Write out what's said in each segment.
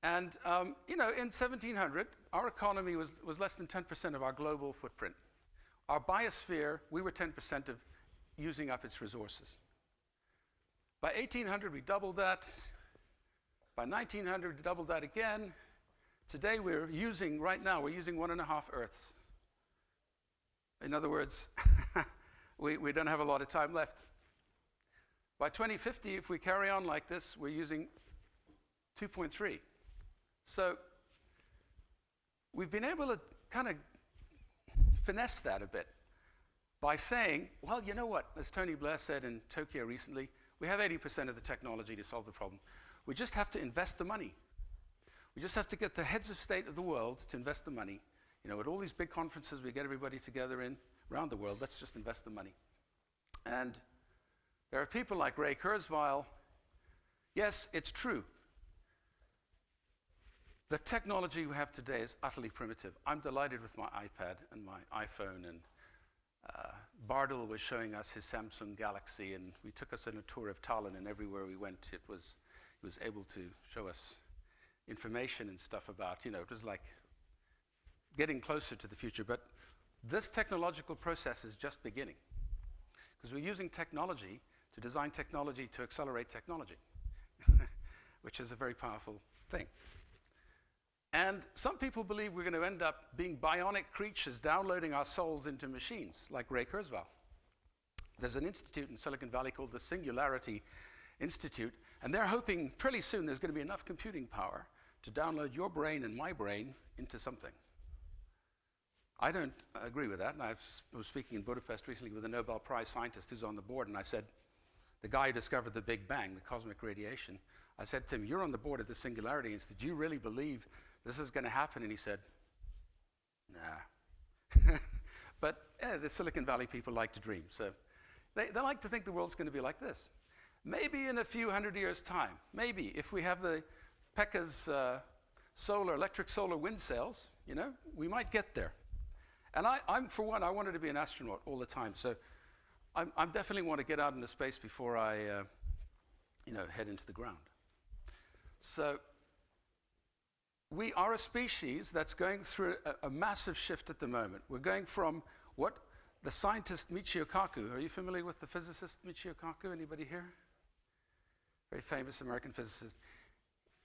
And, in 1700, our economy was less than 10% of our global footprint. Our biosphere, we were 10% of using up its resources. By 1800, we doubled that. By 1900, we doubled that again. Today, right now, we're using 1.5 Earths. In other words, we don't have a lot of time left. By 2050, if we carry on like this, we're using 2.3. So we've been able to kind of finesse that a bit by saying, well, you know what? As Tony Blair said in Tokyo recently, we have 80% of the technology to solve the problem. We just have to invest the money. We just have to get the heads of state of the world to invest the money. At all these big conferences, we get everybody together around the world. Let's just invest the money. And there are people like Ray Kurzweil. Yes, it's true. The technology we have today is utterly primitive. I'm delighted with my iPad and my iPhone, and Bardal was showing us his Samsung Galaxy, and we took us on a tour of Tallinn, and everywhere we went, he was able to show us information and stuff about, it was like getting closer to the future. But this technological process is just beginning, because we're using technology to design technology to accelerate technology, which is a very powerful thing. And some people believe we're going to end up being bionic creatures downloading our souls into machines, like Ray Kurzweil. There's an institute in Silicon Valley called the Singularity Institute, and they're hoping pretty soon there's going to be enough computing power to download your brain and my brain into something. I don't agree with that, and I was speaking in Budapest recently with a Nobel Prize scientist who's on the board, and I said, the guy who discovered the Big Bang, the cosmic radiation, I said to him, you're on the board of the Singularity Institute. Do you really believe this is going to happen? And he said, nah. But the Silicon Valley people like to dream. So they like to think the world's going to be like this. Maybe in a few hundred years' time, maybe if we have the Pekka's electric solar wind sails, we might get there. And I'm, for one, I wanted to be an astronaut all the time. So I definitely want to get out into space before I head into the ground. So we are a species that's going through a massive shift at the moment. We're going from what the scientist Michio Kaku, are you familiar with the physicist Michio Kaku? Anybody here? Very famous American physicist.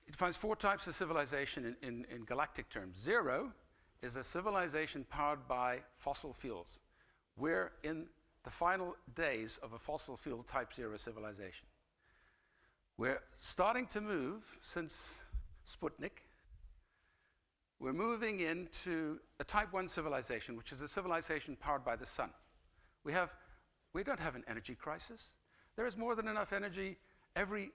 He defines 4 types of civilization in galactic terms. 0 is a civilization powered by fossil fuels. We're in the final days of a fossil fuel type 0 civilization. We're starting to move, since Sputnik, we're moving into a type 1 civilization, which is a civilization powered by the sun. We don't have an energy crisis. There is more than enough energy every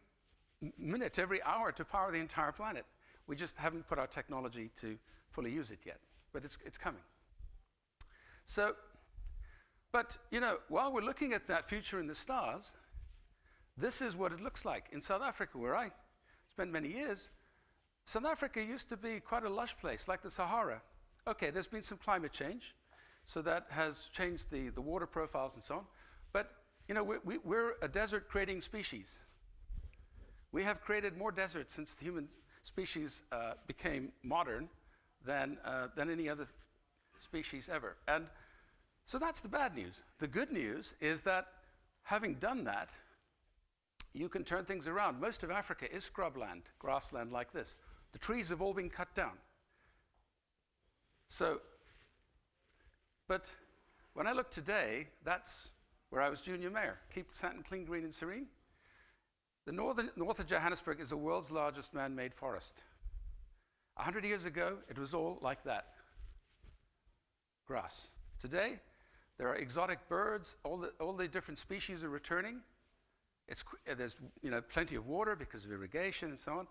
minute, every hour to power the entire planet. We just haven't put our technology to fully use it yet, but it's coming. So, but while we're looking at that future in the stars, this is what it looks like. In South Africa, where I spent many years, South Africa used to be quite a lush place, like the Sahara. Okay, there's been some climate change, so that has changed the water profiles and so on. But we're a desert-creating species. We have created more deserts since the human species became modern than any other species ever. And so that's the bad news. The good news is that having done that, you can turn things around. Most of Africa is scrubland, grassland like this. The trees have all been cut down. So, but when I look today, that's where I was junior mayor. Keep Sandton clean, green, and serene. The north of Johannesburg is the world's largest man-made forest. 100 years ago, it was all like that. Grass. Today, there are exotic birds. All the different species are returning. There's plenty of water because of irrigation and so on.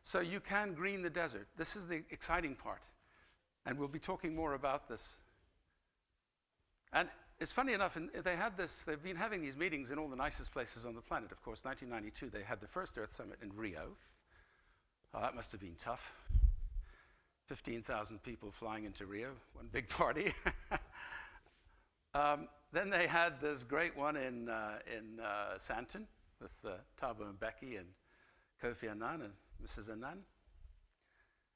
So you can green the desert. This is the exciting part. And we'll be talking more about this. And it's funny enough, they've been having these meetings in all the nicest places on the planet. Of course, 1992, they had the first Earth Summit in Rio. Oh, that must have been tough. 15,000 people flying into Rio, one big party. Then they had this great one in Sandton with Thabo Mbeki and Kofi Annan and Mrs. Annan.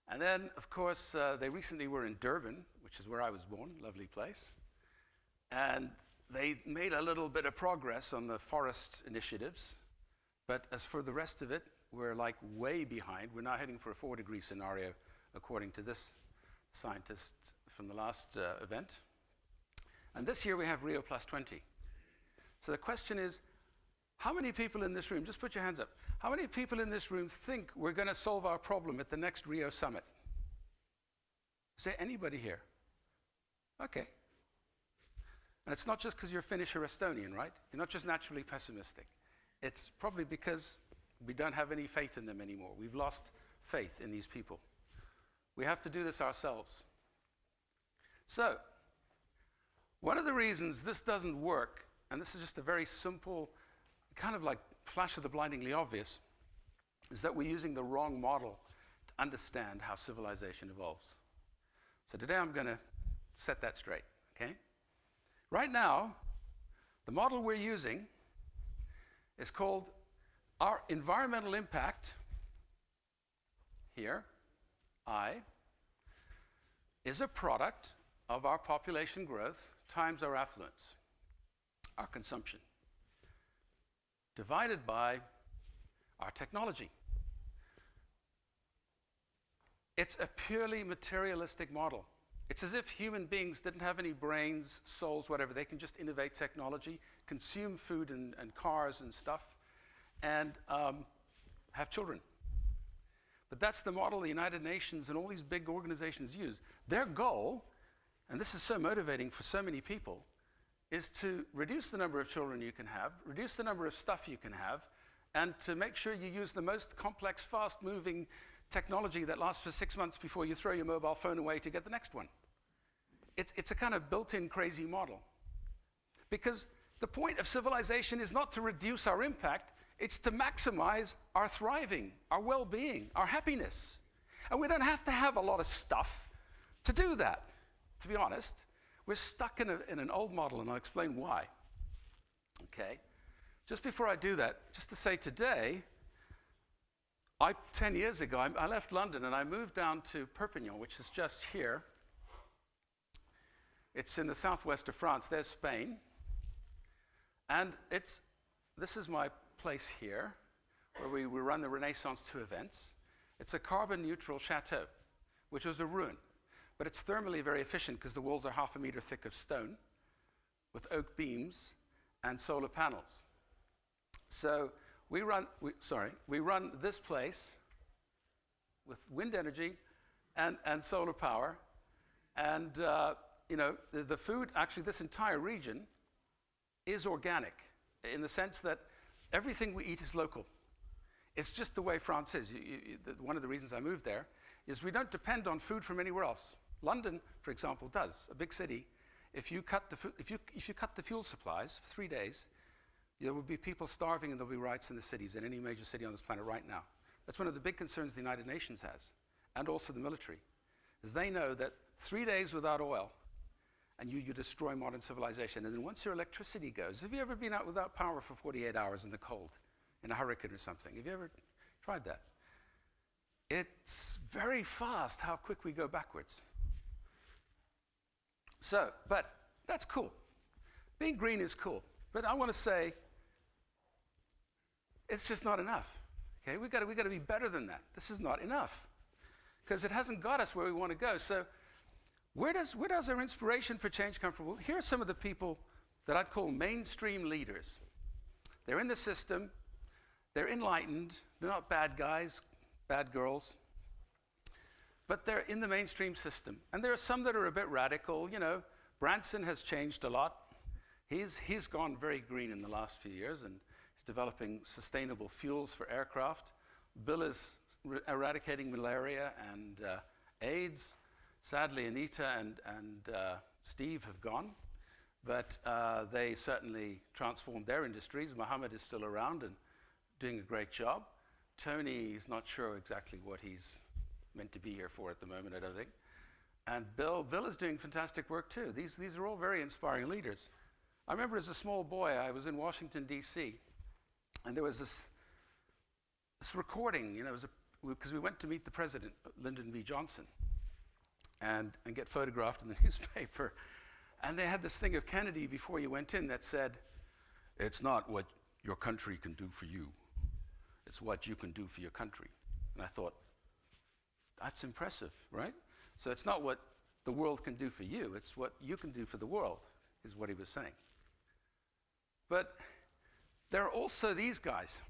And then, of course, they recently were in Durban, which is where I was born, lovely place. And they made a little bit of progress on the forest initiatives. But as for the rest of it, we're like way behind. We're now heading for a 4-degree scenario, according to this scientist from the last event. And this year we have Rio plus 20. So the question is, how many people in this room, just put your hands up, how many people in this room think we're going to solve our problem at the next Rio summit? Is there anybody here? Okay. And it's not just because you're Finnish or Estonian, right? You're not just naturally pessimistic. It's probably because we don't have any faith in them anymore. We've lost faith in these people. We have to do this ourselves. So, one of the reasons this doesn't work, and this is just a very simple, kind of like flash of the blindingly obvious, is that we're using the wrong model to understand how civilization evolves. So today I'm going to set that straight, okay? Right now, the model we're using is called our environmental impact, here, I, is a product of our population growth times our affluence, our consumption, divided by our technology. It's a purely materialistic model. It's as if human beings didn't have any brains, souls, whatever. They can just innovate technology, consume food and cars and stuff, and have children. But that's the model the United Nations and all these big organizations use. Their goal, and this is so motivating for so many people, is to reduce the number of children you can have, reduce the number of stuff you can have, and to make sure you use the most complex, fast-moving technology that lasts for 6 months before you throw your mobile phone away to get the next one. It's a kind of built-in crazy model. Because the point of civilization is not to reduce our impact, it's to maximize our thriving, our well-being, our happiness. And we don't have to have a lot of stuff to do that, to be honest. We're stuck in an old model, and I'll explain why. Okay? Just before I do that, just to say today, 10 years ago, I left London and I moved down to Perpignan, which is just here. It's in the southwest of France. There's Spain. And this is my place here, where we run the Renaissance 2 events. It's a carbon-neutral chateau, which was a ruin. But it's thermally very efficient because the walls are 0.5 meter thick of stone with oak beams and solar panels. So we run this place with wind energy and solar power. And the food, actually this entire region is organic in the sense that everything we eat is local. It's just the way France is. One of the reasons I moved there is we don't depend on food from anywhere else. London, for example, does. A big city. If you cut the fuel supplies for 3 days, there will be people starving and there'll be riots in the cities, in any major city on this planet right now. That's one of the big concerns the United Nations has, and also the military, is they know that 3 days without oil, and you destroy modern civilization. And then once your electricity goes, have you ever been out without power for 48 hours in the cold, in a hurricane or something? Have you ever tried that? It's very fast how quick we go backwards. So, but that's cool. Being green is cool. But I want to say, it's just not enough. Okay, we got to be better than that. This is not enough, because it hasn't got us where we want to go. So, where does our inspiration for change come from? Well, here are some of the people that I'd call mainstream leaders. They're in the system. They're enlightened. They're not bad guys, bad girls. But they're in the mainstream system. And there are some that are a bit radical. You know, Branson has changed a lot. He's gone very green in the last few years, and he's developing sustainable fuels for aircraft. Bill is eradicating malaria and AIDS. Sadly, Anita and Steve have gone, but they certainly transformed their industries. Mohammed is still around and doing a great job. Tony is not sure exactly what he's meant to be here for at the moment, I don't think. And Bill is doing fantastic work too. These are all very inspiring leaders. I remember as a small boy, I was in Washington, D.C., and there was this recording. You know, it was because we went to meet the president, Lyndon B. Johnson, and get photographed in the newspaper. And they had this thing of Kennedy before you went in that said, "It's not what your country can do for you. It's what you can do for your country." And I thought, that's impressive, right? So it's not what the world can do for you, it's what you can do for the world, is what he was saying. But there are also these guys.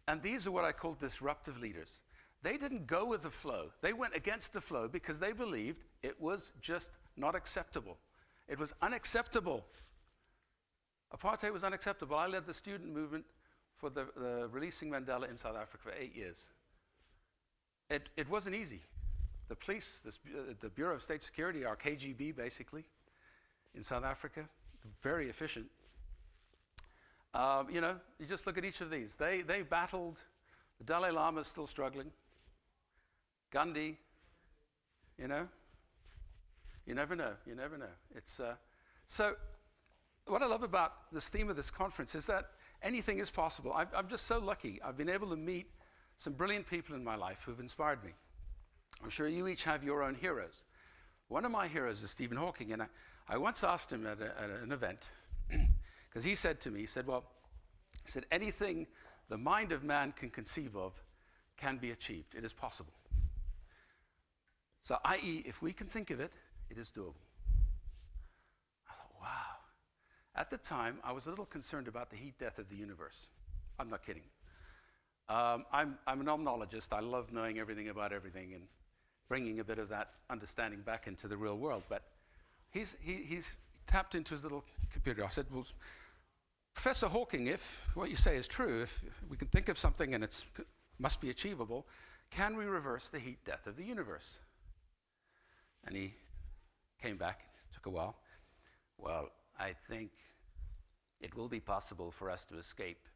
And these are what I call disruptive leaders. They didn't go with the flow. They went against the flow because they believed it was just not acceptable. It was unacceptable. Apartheid was unacceptable. I led the student movement for the releasing Mandela in South Africa for 8 years. It wasn't easy. The police, the Bureau of State Security, our KGB basically, in South Africa, very efficient. You just look at each of these. They battled. The Dalai Lama is still struggling. Gandhi, you never know. It's so. What I love about this theme of this conference is that anything is possible. I'm just so lucky. I've been able to meet some brilliant people in my life who've inspired me. I'm sure you each have your own heroes. One of my heroes is Stephen Hawking, and I once asked him at an event, because he said to me, anything the mind of man can conceive of can be achieved. It is possible. So, i.e., if we can think of it, it is doable. I thought, wow. At the time, I was a little concerned about the heat death of the universe. I'm not kidding. I'm an omnologist. I love knowing everything about everything and bringing a bit of that understanding back into the real world. But he's tapped into his little computer. I said, well, Professor Hawking, if what you say is true, if we can think of something and it must be achievable, can we reverse the heat death of the universe? And he came back. It took a while. Well, I think it will be possible for us to escape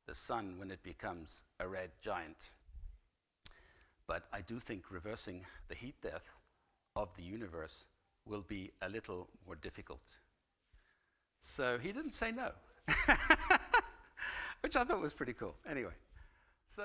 the sun when it becomes a red giant. But I do think reversing the heat death of the universe will be a little more difficult. So he didn't say no, which I thought was pretty cool. Anyway, so